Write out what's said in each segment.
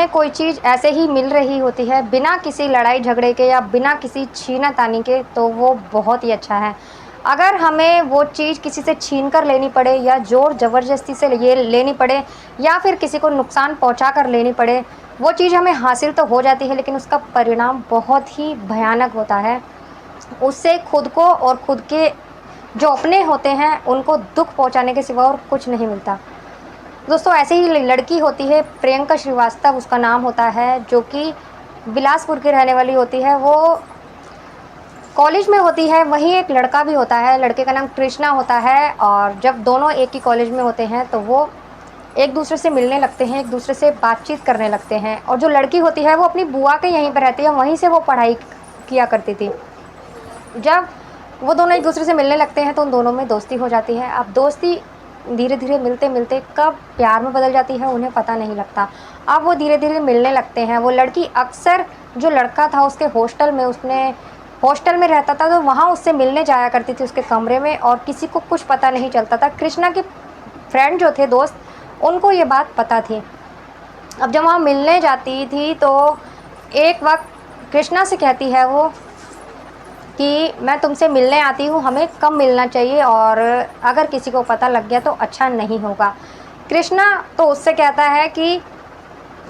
हमें कोई चीज़ ऐसे ही मिल रही होती है बिना किसी लड़ाई झगड़े के या बिना किसी छीना-तानी के, तो वो बहुत ही अच्छा है। अगर हमें वो चीज़ किसी से छीन कर लेनी पड़े या ज़ोर ज़बरदस्ती से ये लेनी पड़े या फिर किसी को नुकसान पहुँचा कर लेनी पड़े, वो चीज़ हमें हासिल तो हो जाती है लेकिन उसका परिणाम बहुत ही भयानक होता है। उससे खुद को और खुद के जो अपने होते हैं, उनको दुःख पहुँचाने के सिवा और कुछ नहीं मिलता। दोस्तों ऐसे ही लड़की होती है प्रियंका श्रीवास्तव उसका नाम होता है, जो कि बिलासपुर की रहने वाली होती है। वो कॉलेज में होती है, वहीं एक लड़का भी होता है, लड़के का नाम कृष्णा होता है और जब दोनों एक ही कॉलेज में होते हैं तो वो एक दूसरे से मिलने लगते हैं, एक दूसरे से बातचीत करने लगते हैं और जो लड़की होती है वो अपनी बुआ के यहीं पे रहती है, वहीं से वो पढ़ाई किया करती थी। जब वो दोनों एक दूसरे से मिलने लगते हैं तो उन दोनों में दोस्ती हो जाती है। अब दोस्ती धीरे-धीरे मिलते-मिलते कब प्यार में बदल जाती है उन्हें पता नहीं लगता। अब वो धीरे-धीरे मिलने लगते हैं। वो लड़की अक्सर जो लड़का था उसके हॉस्टल में रहता था तो वहाँ उससे मिलने जाया करती थी उसके कमरे में और किसी को कुछ पता नहीं चलता था। कृष्णा के फ्रेंड जो थे दोस्त, उनको ये बात पता थी। अब जब वहाँ मिलने जाती थी तो एक वक़्त कृष्णा से कहती है वो कि मैं तुमसे मिलने आती हूँ, हमें कब मिलना चाहिए और अगर किसी को पता लग गया तो अच्छा नहीं होगा। कृष्णा तो उससे कहता है कि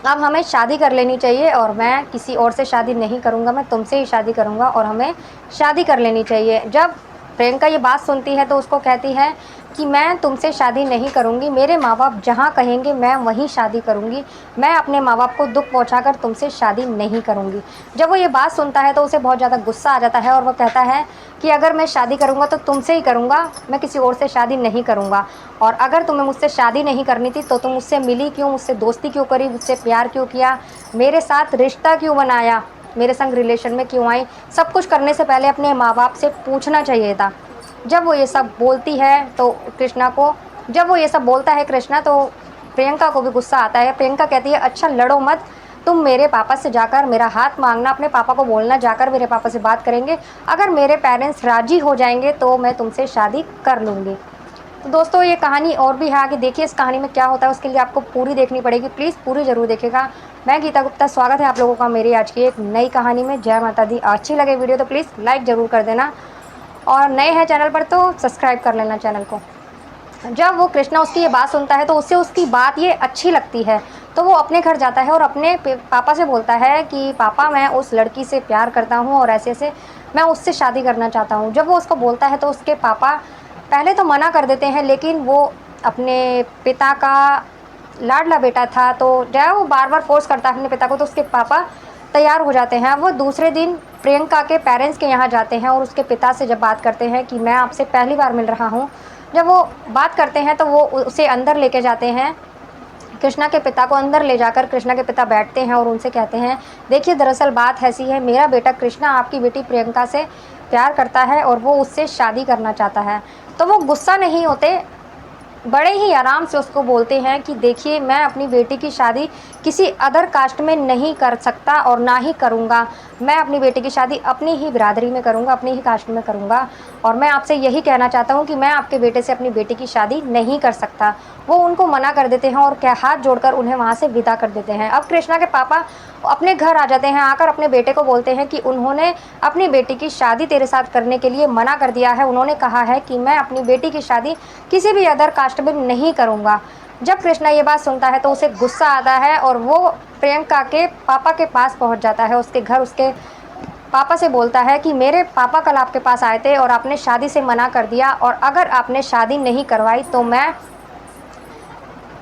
अब हमें शादी कर लेनी चाहिए और मैं किसी और से शादी नहीं करूँगा, मैं तुमसे ही शादी करूँगा और हमें शादी कर लेनी चाहिए। जब प्रियंका ये बात सुनती है तो उसको कहती है कि मैं तुमसे शादी नहीं करूँगी, मेरे माँ-बाप जहाँ कहेंगे मैं वहीं शादी करूँगी, मैं अपने माँ-बाप को दुःख पहुँचाकर तुमसे शादी नहीं करूँगी। जब वो ये बात सुनता है तो उसे बहुत ज़्यादा गुस्सा आ जाता है और वो कहता है कि अगर मैं शादी करूँगा तो तुमसे ही करूँगा, मैं किसी और से शादी नहीं करूँगा और अगर तुम्हें मुझसे शादी नहीं करनी थी तो तुम मुझसे मिली क्यों, मुझसे दोस्ती क्यों करी, मुझसे प्यार क्यों किया, मेरे साथ रिश्ता क्यों बनाया, मेरे संग रिलेशन में क्यों आई? सब कुछ करने से पहले अपने माँ-बाप से पूछना चाहिए था। जब वो ये सब बोलती है तो कृष्णा को जब वो ये सब बोलता है कृष्णा तो प्रियंका को भी गुस्सा आता है। प्रियंका कहती है अच्छा लड़ो मत, तुम मेरे पापा से जाकर मेरा हाथ मांगना, अपने पापा को बोलना जाकर मेरे पापा से बात करेंगे, अगर मेरे पेरेंट्स राजी हो जाएंगे तो मैं तुमसे शादी कर लूँगी। तो दोस्तों ये कहानी और भी है, आगे देखिए इस कहानी में क्या होता है, उसके लिए आपको पूरी देखनी पड़ेगी, प्लीज़ पूरी ज़रूर देखिएगा। मैं गीता गुप्ता, स्वागत है आप लोगों का मेरी आज की एक नई कहानी में। जय माता दी। अच्छी लगे वीडियो तो प्लीज़ लाइक ज़रूर कर देना और नए हैं चैनल पर तो सब्सक्राइब कर लेना चैनल को। जब वो कृष्णा उसकी ये बात सुनता है तो उसे उसकी बात ये अच्छी लगती है, तो वो अपने घर जाता है और अपने पापा से बोलता है कि पापा मैं उस लड़की से प्यार करता हूँ और ऐसे-ऐसे मैं उससे शादी करना चाहता हूँ। जब वो उसको बोलता है तो उसके पापा पहले तो मना कर देते हैं, लेकिन वो अपने पिता का लाडला बेटा था तो जो है वो बार-बार फ़ोर्स करता है अपने पिता को, तो उसके पापा तैयार हो जाते हैं। वो दूसरे दिन प्रियंका के पेरेंट्स के यहाँ जाते हैं और उसके पिता से जब बात करते हैं कि मैं आपसे पहली बार मिल रहा हूँ, जब वो बात करते हैं तो वो उसे अंदर लेके जाते हैं। कृष्णा के पिता को अंदर ले जाकर कृष्णा के पिता बैठते हैं और उनसे कहते हैं देखिए दरअसल बात ऐसी है, मेरा बेटा कृष्णा आपकी बेटी प्रियंका से प्यार करता है और वो उससे शादी करना चाहता है। तो वो गुस्सा नहीं होते, बड़े ही आराम से उसको बोलते हैं कि देखिए मैं अपनी बेटी की शादी किसी अदर कास्ट में नहीं कर सकता और ना ही करूँगा। मैं अपनी बेटी की शादी अपनी ही बिरादरी में करूँगा, अपनी ही कास्ट में करूँगा और मैं आपसे यही कहना चाहता हूँ कि मैं आपके बेटे से अपनी बेटी की शादी नहीं कर सकता। वो उनको मना कर देते हैं और क्या हाथ जोड़कर उन्हें वहाँ से विदा कर देते हैं। अब कृष्णा के पापा अपने घर आ जाते हैं, आकर अपने बेटे को बोलते हैं कि उन्होंने अपनी बेटी की शादी तेरे साथ करने के लिए मना कर दिया है। उन्होंने कहा है कि मैं अपनी बेटी की शादी किसी भी अदर कास्ट में नहीं करूँगा। जब कृष्णा ये बात सुनता है तो उसे गुस्सा आता है और वो प्रियंका के पापा के पास पहुँच जाता है, उसके घर उसके पापा से बोलता है कि मेरे पापा कल आपके पास आए थे और आपने शादी से मना कर दिया और अगर आपने शादी नहीं करवाई तो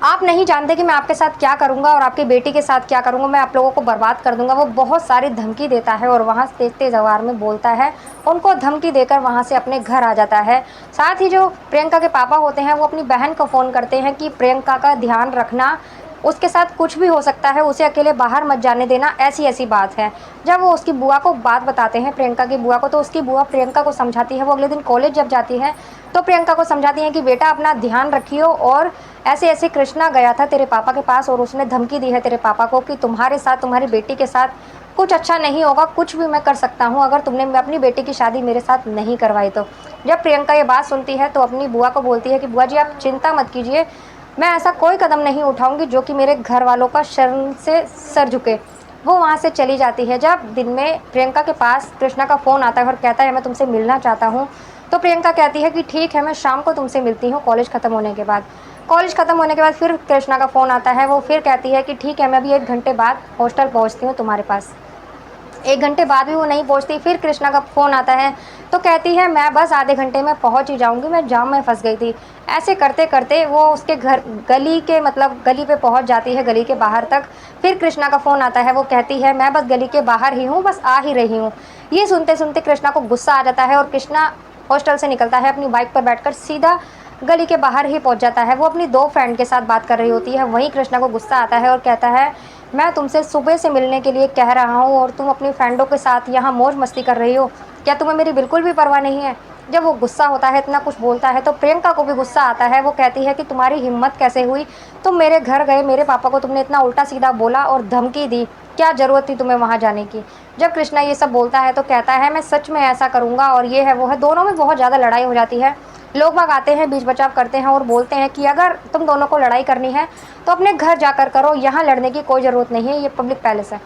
आप नहीं जानते कि मैं आपके साथ क्या करूँगा और आपकी बेटी के साथ क्या करूँगा, मैं आप लोगों को बर्बाद कर दूँगा। वो बहुत सारी धमकी देता है और वहाँ तेज़-तेज़ आवाज़ में बोलता है, उनको धमकी देकर वहाँ से अपने घर आ जाता है। साथ ही जो प्रियंका के पापा होते हैं वो अपनी बहन को फ़ोन करते हैं कि प्रियंका का ध्यान रखना, उसके साथ कुछ भी हो सकता है, उसे अकेले बाहर मत जाने देना, ऐसी-ऐसी बात है। जब वो उसकी बुआ को बात बताते हैं प्रियंका की बुआ को, तो उसकी बुआ प्रियंका को समझाती है। वो अगले दिन कॉलेज जब जाती है तो प्रियंका को समझाती हैं कि बेटा अपना ध्यान रखियो और ऐसे-ऐसे कृष्णा गया था तेरे पापा के पास और उसने धमकी दी है तेरे पापा को कि तुम्हारे साथ, तुम्हारी बेटी के साथ कुछ अच्छा नहीं होगा, कुछ भी मैं कर सकता हूँ अगर तुमने अपनी बेटी की शादी मेरे साथ नहीं करवाई तो। जब प्रियंका ये बात सुनती है तो अपनी बुआ को बोलती है कि बुआ जी आप चिंता मत कीजिए, मैं ऐसा कोई कदम नहीं उठाऊँगी जो कि मेरे घर वालों का शर्म से सर झुके। वो वहाँ से चली जाती है। जब दिन में प्रियंका के पास कृष्णा का फ़ोन आता है और कहता है मैं तुमसे मिलना चाहता हूँ, तो प्रियंका कहती है कि ठीक है, मैं शाम को तुमसे मिलती हूँ कॉलेज ख़त्म होने के बाद। कॉलेज ख़त्म होने के बाद फिर कृष्णा का फ़ोन आता है, वो फिर कहती है कि ठीक है, मैं अभी 1 घंटे बाद हॉस्टल पहुँचती हूँ तुम्हारे पास। 1 घंटे बाद भी वो नहीं पहुँचती, फिर कृष्णा का फ़ोन आता है, तो कहती है मैं बस आधे घंटे में पहुँच ही जाऊँगी, मैं जाम में फँस गई थी। ऐसे करते-करते वो उसके घर गली के मतलब गली पे पहुँच जाती है, गली के बाहर तक। फिर कृष्णा का फ़ोन आता है, वो कहती है मैं बस गली के बाहर ही हूँ, बस आ ही रही हूँ। ये सुनते-सुनते कृष्णा को गुस्सा आ जाता है और कृष्णा हॉस्टल से निकलता है, अपनी बाइक पर बैठकर सीधा गली के बाहर ही पहुँच जाता है। वो अपनी 2 फ्रेंड के साथ बात कर रही होती है, वहीं कृष्णा को गुस्सा आता है और कहता है मैं तुमसे सुबह से मिलने के लिए कह रहा हूँ और तुम अपनी फ्रेंडों के साथ यहाँ मौज मस्ती कर रही हो। क्या तुम्हें मेरी बिल्कुल भी परवाह नहीं है? जब वो गुस्सा होता है, इतना कुछ बोलता है, तो प्रियंका को भी गुस्सा आता है। वो कहती है कि तुम्हारी हिम्मत कैसे हुई? तुम मेरे घर गए, मेरे पापा को तुमने इतना उल्टा-सीधा बोला और धमकी दी। क्या ज़रूरत थी तुम्हें वहाँ जाने की? जब कृष्णा ये सब बोलता है तो कहता है मैं सच में ऐसा करूँगा और ये है वो है। दोनों में बहुत ज़्यादा लड़ाई हो जाती है। लोग बाग आते हैं, बीच बचाव करते हैं और बोलते हैं कि अगर तुम दोनों को लड़ाई करनी है तो अपने घर जाकर करो, यहाँ लड़ने की कोई ज़रूरत नहीं है, ये पब्लिक पैलेस है।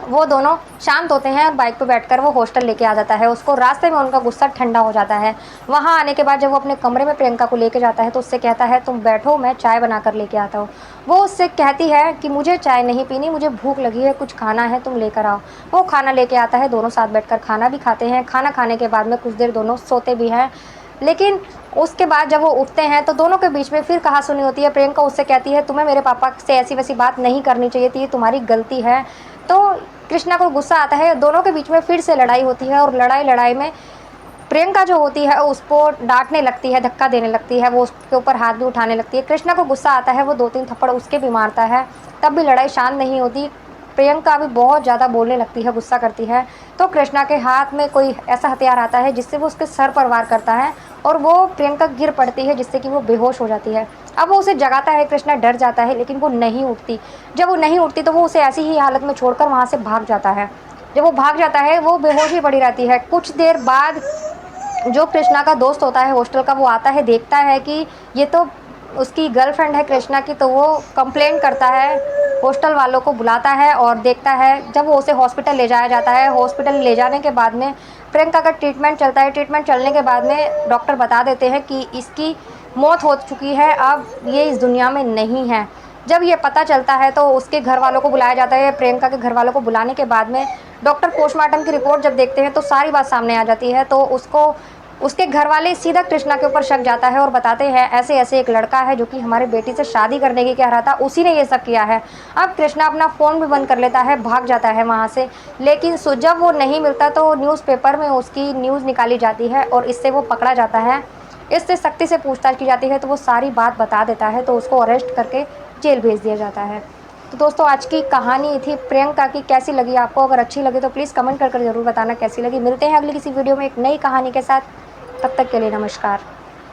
वो दोनों शांत होते हैं और बाइक पे बैठकर वो हॉस्टल लेके आ जाता है उसको। रास्ते में उनका गुस्सा ठंडा हो जाता है। वहाँ आने के बाद जब वो अपने कमरे में प्रियंका को लेके जाता है तो उससे कहता है तुम बैठो, मैं चाय बना कर लेके आता हूँ। वो उससे कहती है कि मुझे चाय नहीं पीनी, मुझे भूख लगी है, कुछ खाना है, तुम लेकर आओ। वो खाना लेके आता है, दोनों साथ बैठकर खाना भी खाते हैं। खाना खाने के बाद में कुछ देर दोनों सोते भी हैं, लेकिन उसके बाद जब वो उठते हैं तो दोनों के बीच में फिर कहा-सुनी होती है। प्रियंका उससे कहती है तुम्हें मेरे पापा से ऐसी-वैसी बात नहीं करनी चाहिए थी, ये तुम्हारी गलती है। तो कृष्णा को गुस्सा आता है, दोनों के बीच में फिर से लड़ाई होती है और लड़ाई-लड़ाई में प्रियंका जो होती है उसको डाँटने लगती है, धक्का देने लगती है, वो उसके ऊपर हाथ भी उठाने लगती है। कृष्णा को गुस्सा आता है, वो 2-3 थप्पड़ उसके भी मारता है, तब भी लड़ाई शांत नहीं होती। प्रियंका भी बहुत ज़्यादा बोलने लगती है, गुस्सा करती है, तो कृष्णा के हाथ में कोई ऐसा हथियार आता है जिससे वो उसके सर पर वार करता है और वो प्रियंका गिर पड़ती है जिससे कि वो बेहोश हो जाती है। अब वो उसे जगाता है, कृष्णा डर जाता है लेकिन वो नहीं उठती। जब वो नहीं उठती तो वो उसे ऐसी ही हालत में छोड़कर वहाँ से भाग जाता है। जब वो भाग जाता है, वो बेहोश ही पड़ी रहती है। कुछ देर बाद जो कृष्णा का दोस्त होता है हॉस्टल का, वो आता है, देखता है कि ये तो उसकी गर्लफ्रेंड है कृष्णा की, तो वो कंप्लेन करता है, हॉस्टल वालों को बुलाता है और देखता है। जब वो उसे हॉस्पिटल ले जाया जाता है, हॉस्पिटल ले जाने के बाद में प्रियंका का ट्रीटमेंट चलता है। ट्रीटमेंट चलने के बाद में डॉक्टर बता देते हैं कि इसकी मौत हो चुकी है, अब ये इस दुनिया में नहीं है। जब ये पता चलता है तो उसके घर वालों को बुलाया जाता है। प्रियंका के घर वालों को बुलाने के बाद में डॉक्टर पोस्टमार्टम की रिपोर्ट जब देखते हैं तो सारी बात सामने आ जाती है। तो उसको उसके घर वाले सीधा कृष्णा के ऊपर शक जाता है और बताते हैं ऐसे ऐसे एक लड़का है जो कि हमारी बेटी से शादी करने की कह रहा था, उसी ने ये सब किया है। अब कृष्णा अपना फ़ोन भी बंद कर लेता है, भाग जाता है वहाँ से। लेकिन जब वो नहीं मिलता तो न्यूज़पेपर में उसकी न्यूज़ निकाली जाती है और इससे वो पकड़ा जाता है। इससे सख्ती से पूछताछ की जाती है तो वो सारी बात बता देता है, तो उसको अरेस्ट करके जेल भेज दिया जाता है। तो दोस्तों आज की कहानी थी प्रियंका की, कैसी लगी आपको? अगर अच्छी लगी तो प्लीज़ कमेंट कर ज़रूर बताना कैसी लगी। मिलते हैं अगली किसी वीडियो में एक नई कहानी के साथ, तब तक के लिए नमस्कार।